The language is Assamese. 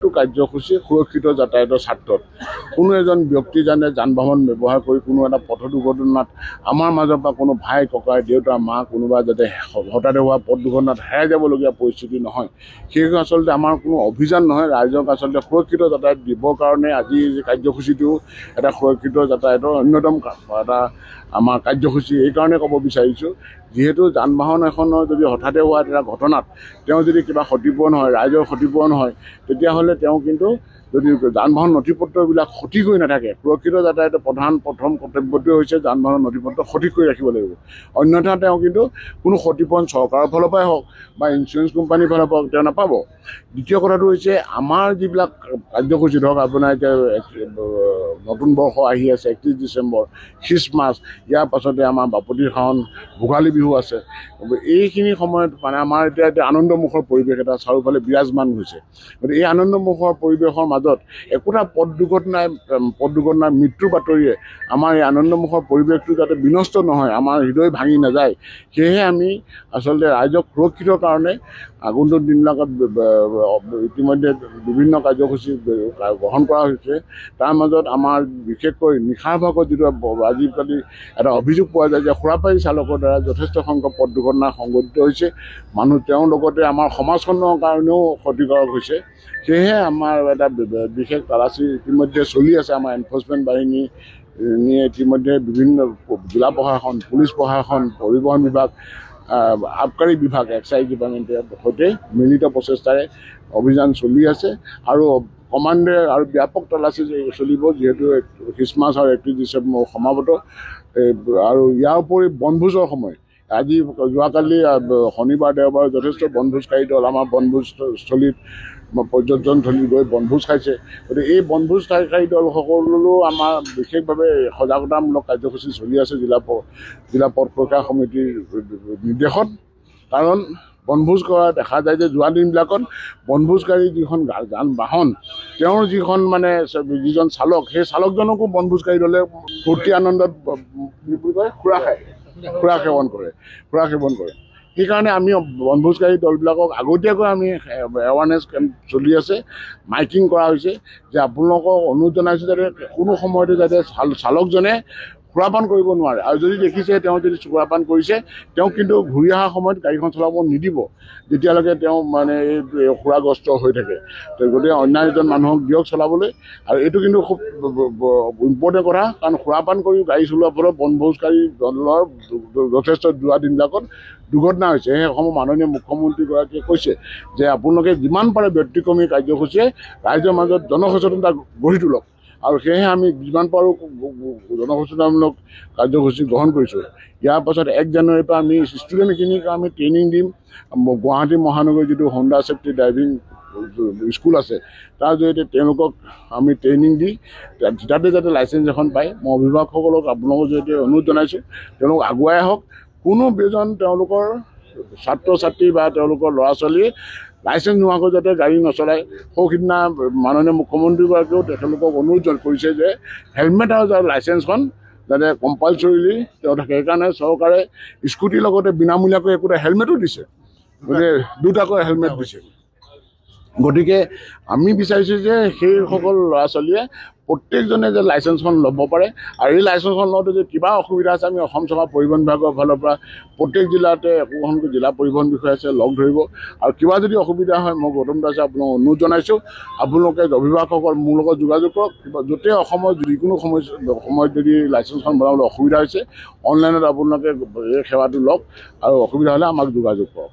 কাৰ্যসূচী সুৰক্ষিত যাতায়াতৰ স্বাৰ্থত কোনো এজন ব্যক্তি জানে যান বাহন ব্যৱহাৰ কৰি কোনো এটা পথ দুৰ্ঘটনাত আমাৰ মাজৰ পৰা কোনো ভাই ককাই দেউতা মা কোনোবা যাতে হঠাতে হোৱা পথ দুৰ্ঘটনাত হেৰাই যাবলগীয়া পৰিস্থিতি নহয়, সেই আচলতে আমাৰ কোনো অভিযান নহয়, ৰাইজক আচলতে সুৰক্ষিত যাতায়াত দিবৰ কাৰণে আজি কাৰ্যসূচীটো এটা সুৰক্ষিত যাতায়াতৰ অন্যতম এটা আমাৰ কাৰ্যসূচী। এইকাৰণে ক'ব বিচাৰিছোঁ, যিহেতু যান বাহন এখনৰ যদি হঠাতে হোৱা এটা ঘটনাত তেওঁ যদি কিবা ক্ষতিপূৰণ হয়, ৰাইজৰ ক্ষতিপূৰণ হয়, তেতিয়াহ'লে তেওঁ কিন্তু যদি যান বাহন নথিপত্ৰবিলাক সঠিক হৈ নাথাকে, সুৰক্ষিত যাতায়াতৰ প্ৰথম কৰ্তব্যটোৱে হৈছে যান বাহনৰ নথিপত্ৰ সঠিক কৰি ৰাখিব লাগিব। অন্যথা তেওঁ কিন্তু কোনো ক্ষতিপূৰণ চৰকাৰৰ ফালৰ পৰাই হওক বা ইঞ্চুৰেঞ্চ কোম্পানীৰ ফালৰ পৰা তেওঁ নাপাব। দ্বিতীয় কথাটো হৈছে আমাৰ যিবিলাক কাৰ্যসূচী ধৰক আপোনাৰ এতিয়া নতুন বৰ্ষ আহি আছে 31 ডিচেম্বৰ, খ্ৰীষ্টমাছ, ইয়াৰ পাছতে আমাৰ বাপতি সাহোন ভোগালী বিহু আছে। এইখিনি সময়ত মানে আমাৰ এতিয়া আনন্দমুখৰ পৰিৱেশ এটা চাৰিওফালে বিৰাজমান হৈছে। গতিকে এই আনন্দমুখৰ পৰিৱেশৰ মাজত একোটা পথ দুৰ্ঘটনাৰ মৃত্যুৰ বাতৰিয়ে আমাৰ এই আনন্দমুখৰ পৰিৱেশটো যাতে বিনষ্ট নহয়, আমাৰ হৃদয় ভাঙি নাযায়, সেয়েহে আমি আচলতে ৰাইজক সুৰক্ষিতৰ কাৰণে আগন্তুক দিনবিলাকত ইতিমধ্যে বিভিন্ন কাৰ্যসূচী গ্ৰহণ কৰা হৈছে। তাৰ মাজত আমাৰ বিশেষকৈ নিশাৰ ভাগত যিটো আজিকালি এটা অভিযোগ পোৱা যায় যে খুৰাপাৰী চালকৰ দ্বাৰা যথেষ্ট সংখ্যক পথ দুৰ্ঘটনা সংঘটিত হৈছে, মানুহ তেওঁৰ লগতে আমাৰ সমাজখনৰ কাৰণেও ক্ষতিকাৰক হৈছে। সেয়েহে আমাৰ এটা বিশেষ তালাচী ইতিমধ্যে চলি আছে। আমাৰ এনফৰ্চমেণ্ট বাহিনী ইতিমধ্যে বিভিন্ন জিলা প্ৰশাসন, পুলিচ প্ৰশাসন, পৰিবহণ বিভাগ, আবকাৰী বিভাগ, এক্সাইজ ডিপাৰ্টমেণ্টৰ সৈতে মিলিত প্ৰচেষ্টাৰে অভিযান চলি আছে আৰু ক্ৰমান্বয়ে আৰু ব্যাপক তালাচী চলিব, যিহেতু খ্ৰীষ্টমাছ আৰু 31 ডিচেম্বৰ সমাগত। আৰু ইয়াৰ উপৰি বনভোজৰ সময় আজি যোৱাকালি শনিবাৰ দেওবাৰ যথেষ্ট বনভোজকাৰী দল আমাৰ বনভোজস্থলীত পৰ্যটনস্থলীত গৈ বনভোজ খাইছে। গতিকে এই বনভোজকাৰী দলসকললৈও আমাৰ বিশেষভাৱে সজাগতামূলক কাৰ্যসূচী চলি আছে জিলা পথ সুৰক্ষা সমিতিৰ নিৰ্দেশত। কাৰণ বনভোজ কৰা দেখা যায় যে যোৱা দিনবিলাকত বনভোজকাৰী যিখন যান বাহন, তেওঁৰ যিজন চালক, সেই চালকজনকো বনভোজকাৰী দলে ফূৰ্তি আনন্দত খুৰা সেৱন কৰে। সেইকাৰণে আমি বনভোজকাৰী দলবিলাকক আগতীয়াকৈ আমি এৱাৰনেছ কেম্প চলি আছে, মাইকিং কৰা হৈছে যে আপোনালোকক অনুৰোধ জনাইছোঁ যাতে কোনো সময়তে যাতে চালকজনে সুৰাপান কৰিব নোৱাৰে, আৰু যদি দেখিছে তেওঁ যদি সুৰাপান কৰিছে তেওঁ কিন্তু ঘূৰি অহাৰ সময়ত গাড়ীখন চলাব নিদিব যেতিয়ালৈকে তেওঁ এই সুৰাগ্ৰস্ত হৈ থাকে। গতিকে অন্য এজন মানুহক দিয়ক চলাবলৈ। আৰু এইটো কিন্তু খুব ইম্পৰ্টেণ্ট কথা, কাৰণ সুৰাপান কৰি গাড়ী চলোৱাৰ ফলত বনভোজকাৰী দলৰ যথেষ্ট যোৱা দিনবিলাকত দুৰ্ঘটনা হৈছে। সেই অসমৰ মাননীয় মুখ্যমন্ত্ৰীগৰাকীয়ে কৈছে যে আপোনালোকে যিমান পাৰে ব্যতিক্ৰমী কাৰ্যসূচীয়ে ৰাইজৰ মাজত জনসচেতনতা গঢ়ি তোলক, আৰু সেয়েহে আমি যিমান পাৰোঁ জনসচেতনতামূলক কাৰ্যসূচী গ্ৰহণ কৰিছোঁ। ইয়াৰ পাছত 1 জানুৱাৰীৰ পৰা আমি ষ্টুডেণ্টখিনিক আমি ট্ৰেইনিং দিম। গুৱাহাটী মহানগৰীৰ যিটো হোণ্ডা চেফটি ড্ৰাইভিং স্কুল আছে, তাৰ জৰিয়তে তেওঁলোকক আমি ট্ৰেইনিং দি তাতে যাতে লাইচেঞ্চ এখন পায়। মই অভিভাৱকসকলক আপোনালোকৰ জৰিয়তে অনুৰোধ জনাইছোঁ, তেওঁলোক আগুৱাই আহক। কোনো এজন তেওঁলোকৰ ছাত্ৰ ছাত্ৰী বা তেওঁলোকৰ ল'ৰা ছোৱালীয়ে লাইচেঞ্চ নোহোৱাকৈ যাতে গাড়ী নচলায়। সিদিনা মাননীয় মুখ্যমন্ত্ৰীগৰাকীয়েও তেখেতলোকক অনুৰোধ কৰিছে যে হেলমেট আৰু লাইচেঞ্চখন যাতে কম্পালচৰিলি তেওঁ থাকে। সেইকাৰণে চৰকাৰে স্কুটিৰ লগতে বিনামূলীয়াকৈ একোটা হেলমেটো দিছে, গতিকে দুটাকৈ হেলমেট দিছে। গতিকে আমি বিচাৰিছোঁ যে সেইসকল ল'ৰা ছোৱালীয়ে প্ৰত্যেকজনে যে লাইচেঞ্চখন ল'ব পাৰে, আৰু এই লাইচেঞ্চখন লওঁতে যে কিবা অসুবিধা আছে আমি অসম চৰকাৰ পৰিবহণ বিভাগৰ ফালৰ পৰা প্ৰত্যেক জিলাতে একোখনকৈ জিলা পৰিবহণ বিষয়া আছে, লগ ধৰিব। আৰু কিবা যদি অসুবিধা হয় মই গৌতম দাসে আপোনালোকক অনুৰোধ জনাইছোঁ, আপোনালোকে অভিভাৱকসকল মোৰ লগত যোগাযোগ কৰক। য'তেই অসমৰ যিকোনো সময়ত যদি লাইচেঞ্চখন বনাবলৈ অসুবিধা হৈছে, অনলাইনত আপোনালোকে এই সেৱাটো লওক আৰু অসুবিধা হ'লে আমাক যোগাযোগ কৰক।